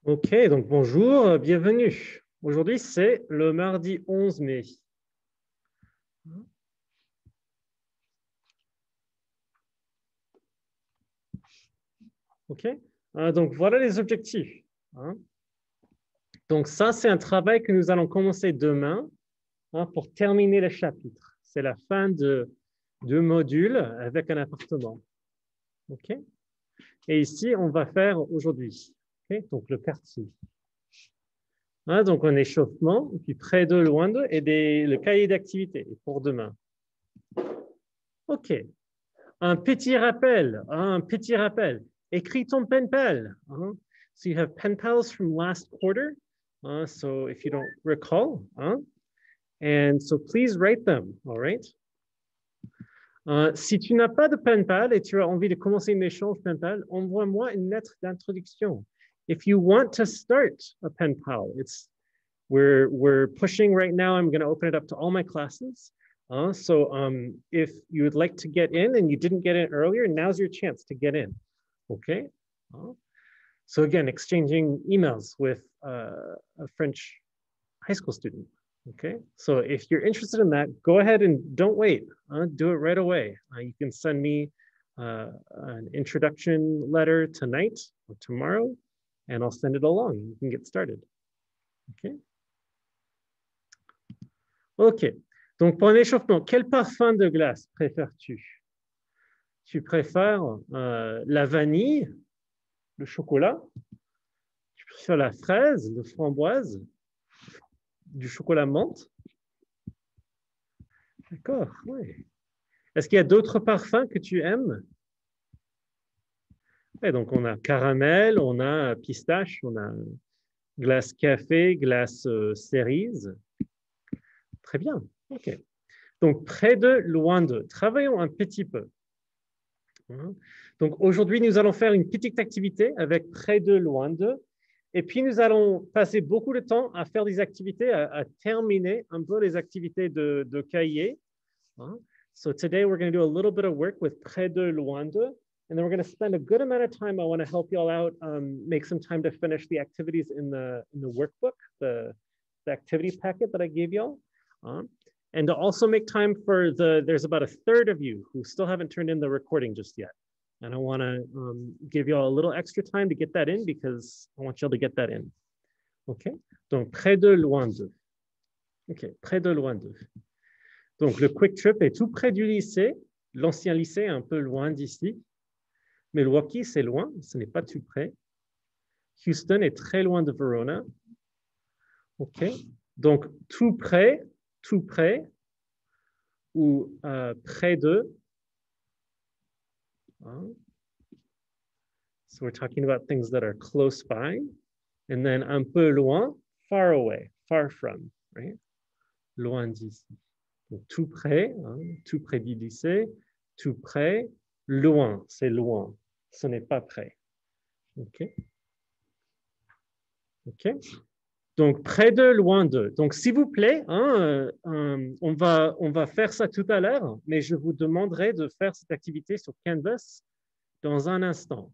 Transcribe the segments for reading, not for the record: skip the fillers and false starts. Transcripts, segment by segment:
Ok, donc bonjour, bienvenue. Aujourd'hui, c'est le mardi 11 mai. Ok, donc voilà les objectifs. Hein. Donc ça, c'est un travail que nous allons commencer demain pour terminer le chapitre. C'est la fin de deux modules avec un appartement. Ok, et ici, on va faire aujourd'hui. Okay, donc le quartier. Donc un échauffement, puis près de, loin de, et le cahier d'activité pour demain. Ok. Un petit rappel, un petit rappel. Écris ton pen pal. So you have pen pals from last quarter. So if you don't recall, and so please write them, all right? Si tu n'as pas de pen pal et tu as envie de commencer un échange pen pal, envoie-moi une lettre d'introduction. If you want to start a pen pal, we're pushing right now. I'm going to open it up to all my classes. So if you would like to get in and you didn't get in earlier, now's your chance to get in. Okay. So again, exchanging emails with a French high school student. Okay. So if you're interested in that, go ahead and don't wait. Do it right away. You can send me an introduction letter tonight or tomorrow, and I'll send it along. You can get started. Okay. Ok. Donc, pour un échauffement, quel parfum de glace préfères-tu? Tu préfères la vanille, le chocolat? Tu préfères la fraise, le framboise, du chocolat menthe? D'accord, oui. Est-ce qu'il y a d'autres parfums que tu aimes? Ouais, donc, on a caramel, on a pistache, on a glace café, glace cerise. Très bien, ok. Donc, près de, loin de. Travaillons un petit peu. Donc, aujourd'hui, nous allons faire une petite activité avec près de, loin de. Et puis, nous allons passer beaucoup de temps à faire des activités, à terminer un peu les activités de cahier. So today, we're going to do a little bit of work with près de, loin de. And then we're going to spend a good amount of time. I want to help you all out, make some time to finish the activities in the workbook, the activity packet that I gave y'all. And to also make time for there's about a third of you who still haven't turned in the recording just yet. And I want to give y'all a little extra time to get that in because I want y'all to get that in. OK? Donc, près de, loin de. OK, près de, loin de. Donc, le Quick Trip est tout près du lycée. L'ancien lycée est un peu loin d'ici. Milwaukee, c'est loin, ce n'est pas tout près. Houston est très loin de Verona. OK? Donc, tout près ou près de. So we're talking about things that are close by. And then un peu loin, far away, far from, right? Loin d'ici. Donc, tout près du lycée, tout près, loin, c'est loin. Ce n'est pas près. OK? OK? Donc, près de, loin de. Donc, s'il vous plaît, on va faire ça tout à l'heure, mais je vous demanderai de faire cette activité sur Canvas dans un instant.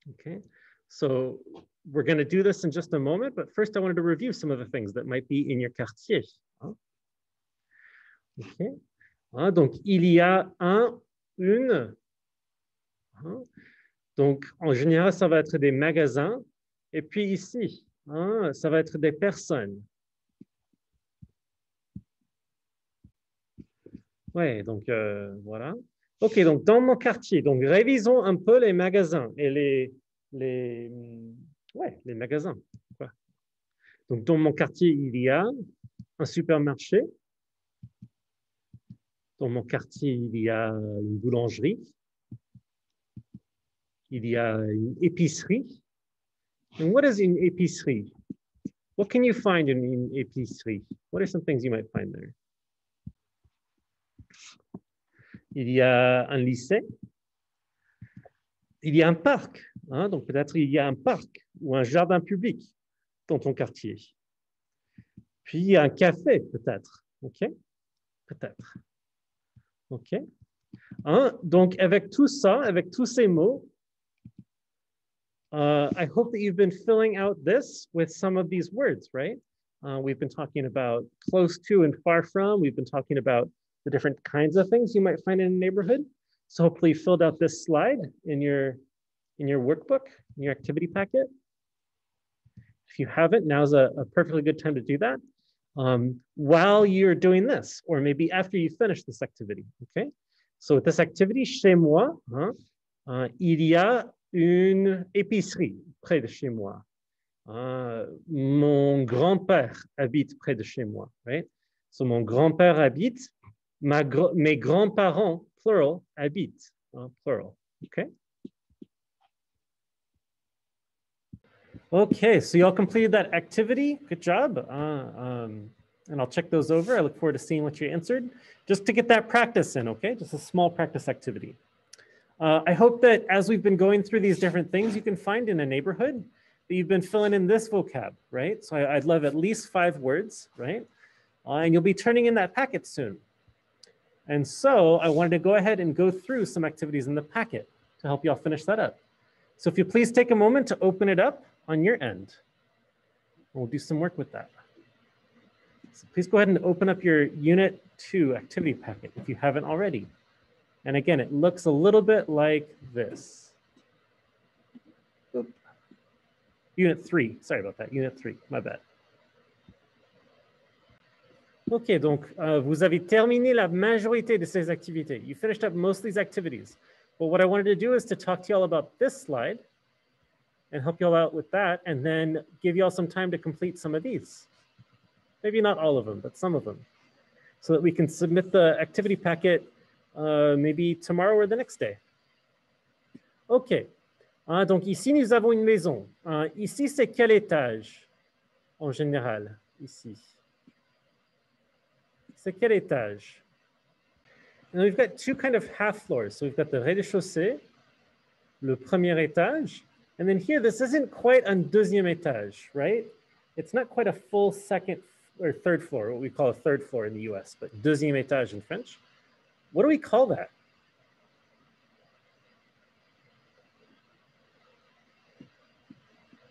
Okay, so we're going to do this in just a moment, but first I wanted to review some of the things that might be in your quartier. Okay. Donc, il y a une. Donc, en général, ça va être des magasins. Et puis ici, ça va être des personnes. Ouais, donc voilà. OK, donc dans mon quartier, donc révisons un peu les magasins et les magasins. Quoi. Donc dans mon quartier, il y a un supermarché. Dans mon quartier, il y a une boulangerie. Il y a une épicerie. And what is une épicerie? What can you find in une épicerie? What are some things you might find there? Il y a un lycée. Il y a un parc. Donc peut-être il y a un parc ou un jardin public dans ton quartier. Puis il y a un café, peut-être. OK? Peut-être. OK? Donc avec tout ça, avec tous ces mots, I hope that you've been filling out this with some of these words, right? We've been talking about close to and far from. We've been talking about the different kinds of things you might find in a neighborhood. So hopefully you filled out this slide in your workbook, in your activity packet. If you haven't, now's a perfectly good time to do that while you're doing this, or maybe after you finish this activity, okay? So with this activity, chez moi, il y a une épicerie près de chez moi. Mon grand-père habite près de chez moi, right? So mon grand-père habite, mes grands-parents, plural, habitent, plural, okay? Okay, so y'all completed that activity. Good job. And I'll check those over. I look forward to seeing what you answered, just to get that practice in, okay? Just a small practice activity. I hope that as we've been going through these different things you can find in a neighborhood, that you've been filling in this vocab, right? So I'd love at least 5 words, right? And you'll be turning in that packet soon. And so I wanted to go ahead and go through some activities in the packet to help y'all finish that up. So if you please take a moment to open it up on your end, we'll do some work with that. So please go ahead and open up your Unit 2 activity packet if you haven't already. And again, it looks a little bit like this. Oop. Unit 3, sorry about that, Unit 3, my bad. Ok, donc vous avez terminé la majorité de ces activités. You finished up most of these activities. But what I wanted to do is to talk to y'all about this slide and help y'all out with that, and then give y'all some time to complete some of these. Maybe not all of them, but some of them, so that we can submit the activity packet maybe tomorrow or the next day. OK. Donc ici, nous avons une maison. Ici, c'est quel étage en général? Ici. C'est quel étage? And we've got 2 kind of half floors. So we've got the rez-de-chaussée, le premier étage. And then here, this isn't quite un deuxième étage, right? It's not quite a full second or third floor, what we call a third floor in the US, but deuxième étage in French. What do we call that?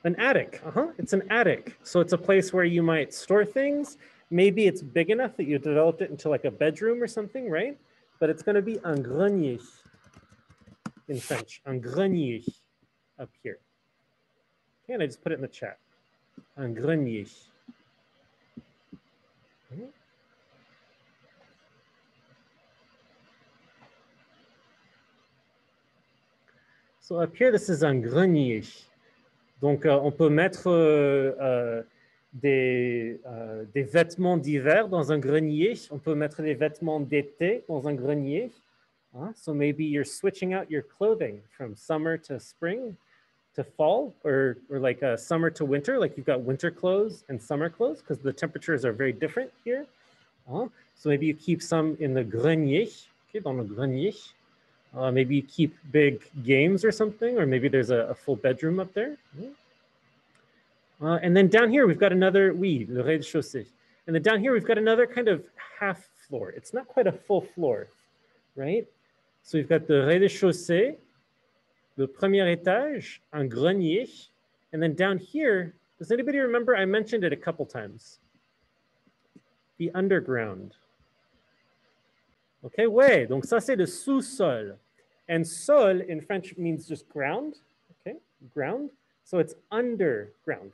An attic, it's an attic. So it's a place where you might store things. Maybe it's big enough that you developed it into like a bedroom or something, right? But it's gonna be un grenier in French, un grenier up here. Okay, and I just put it in the chat, un grenier. Okay. So up here, this is un grenier. Donc, on peut mettre des vêtements d'hiver dans un grenier. On peut mettre des vêtements d'été dans un grenier. So maybe you're switching out your clothing from summer to spring to fall, or like summer to winter, like you've got winter clothes and summer clothes, because the temperatures are very different here. So maybe you keep some in the grenier, okay, dans le grenier. Maybe you keep big games or something, or maybe there's a full bedroom up there. And then down here, we've got another, oui, le rez-de-chaussée. And then down here, we've got another kind of half floor. It's not quite a full floor, right? So we've got the rez-de-chaussée, le premier étage, un grenier. And then down here, does anybody remember? I mentioned it a couple times. The underground. Okay, ouais, donc ça c'est le sous-sol. And sol in French means just ground, okay, ground. So it's underground,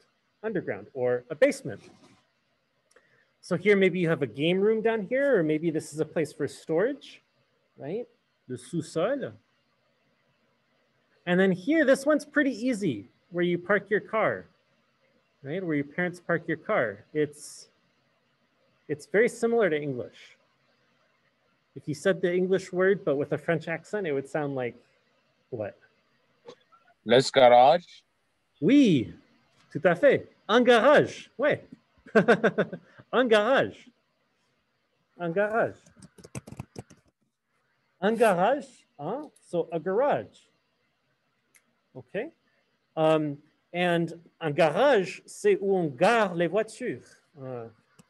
or a basement. So here maybe you have a game room down here, or maybe this is a place for storage, right? Le sous-sol. And then here, this one's pretty easy, where you park your car, right? Where your parents park your car. It's very similar to English. If you said the English word, but with a French accent, it would sound like what? Les garages. Oui, tout à fait. Un garage, ouais. Un garage. Un garage. Un garage, so a garage. Okay. And un garage, c'est où on gare les voitures.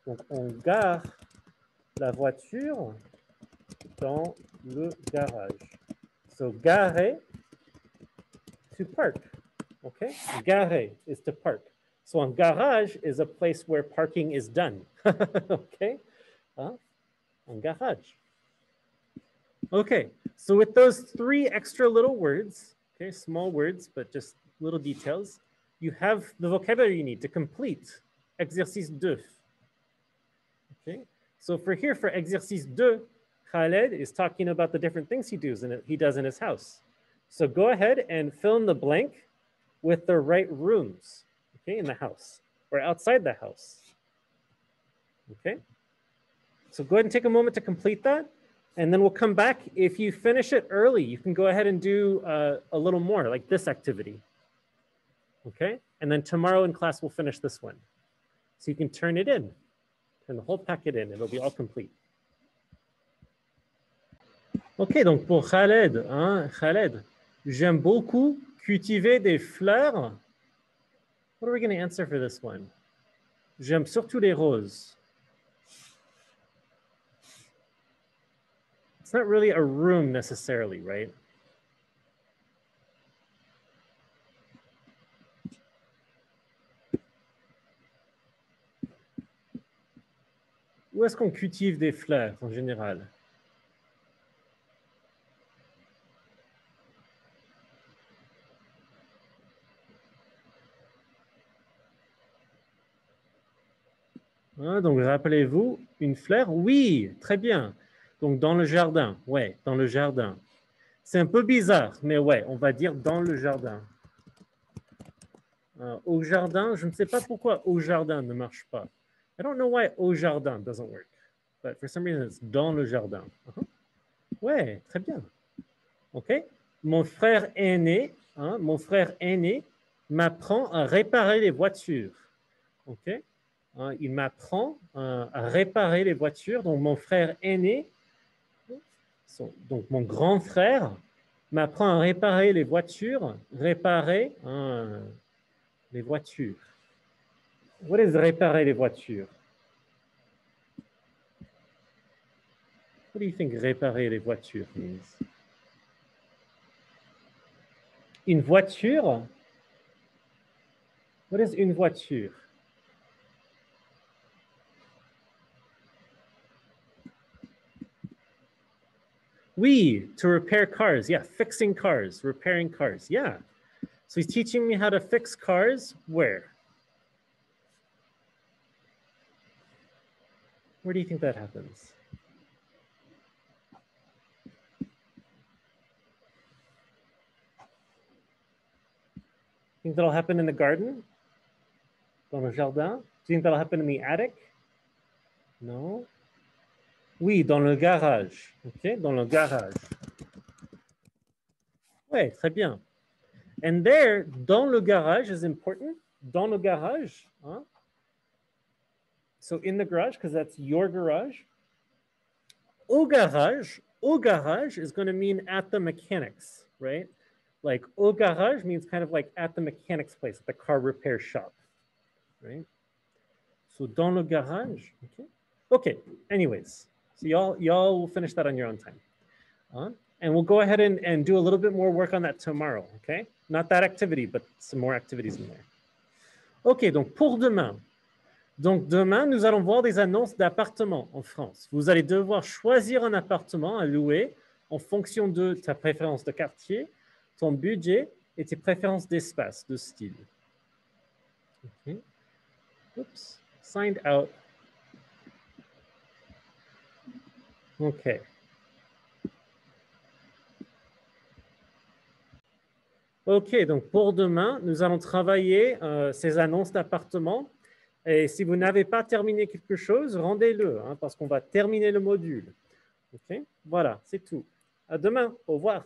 Donc, on gare la voiture dans le garage. So, garer, to park. Okay, garer is to park. So un garage is a place where parking is done. Okay, un garage. Okay, so with those 3 extra little words, okay, small words, but just little details, you have the vocabulary you need to complete exercice 2. Okay, so for here, for exercice 2, Khaled is talking about the different things he does in his house. So go ahead and fill in the blank with the right rooms, okay, in the house or outside the house. Okay, so go ahead and take a moment to complete that, and then we'll come back. If you finish it early, you can go ahead and do a little more, like this activity. Okay, and then tomorrow in class, we'll finish this one. So you can turn it in, turn the whole packet in, it'll be all complete. Ok, donc pour Khaled, hein, Khaled, j'aime beaucoup cultiver des fleurs. What are we going to answer for this one? J'aime surtout les roses. It's not really a room necessarily, right? Où est-ce qu'on cultive des fleurs en général? Hein, donc, rappelez-vous, une fleur? Oui, très bien. Donc, dans le jardin. Ouais, dans le jardin. C'est un peu bizarre, mais ouais, on va dire dans le jardin. Au jardin, je ne sais pas pourquoi au jardin ne marche pas. I don't know why au jardin doesn't work, but for some reason it's dans le jardin. Ouais, très bien. OK. Mon frère aîné, hein, m'apprend à réparer les voitures. OK. Il m'apprend à réparer les voitures. Donc, mon frère aîné, donc mon grand frère, m'apprend à réparer les voitures. Réparer les voitures. What is réparer les voitures? What do you think réparer les voitures means? Une voiture? What is une voiture? Oui, to repair cars. Yeah, fixing cars, repairing cars. Yeah. So he's teaching me how to fix cars. Where? Where do you think that happens? Think that'll happen in the garden? Dans le jardin? Do you think that'll happen in the attic? No. Oui, dans le garage. OK, dans le garage. Ouais, très bien. And there, dans le garage is important. Dans le garage. Hein? So in the garage, because that's your garage. Au garage is going to mean at the mechanics, right? Like au garage means kind of like at the mechanics place, at the car repair shop, right? So dans le garage, okay. Okay, anyways, so y'all will finish that on your own time. And we'll go ahead and do a little bit more work on that tomorrow, okay? Not that activity, but some more activities in there. Ok, donc pour demain. Donc demain, nous allons voir des annonces d'appartements en France. Vous allez devoir choisir un appartement à louer en fonction de ta préférence de quartier, ton budget et tes préférences d'espace, de style. Okay. Oops, signed out. OK. OK, donc pour demain, nous allons travailler ces annonces d'appartements. Et si vous n'avez pas terminé quelque chose, rendez-le, hein, parce qu'on va terminer le module. OK? Voilà, c'est tout. À demain. Au revoir.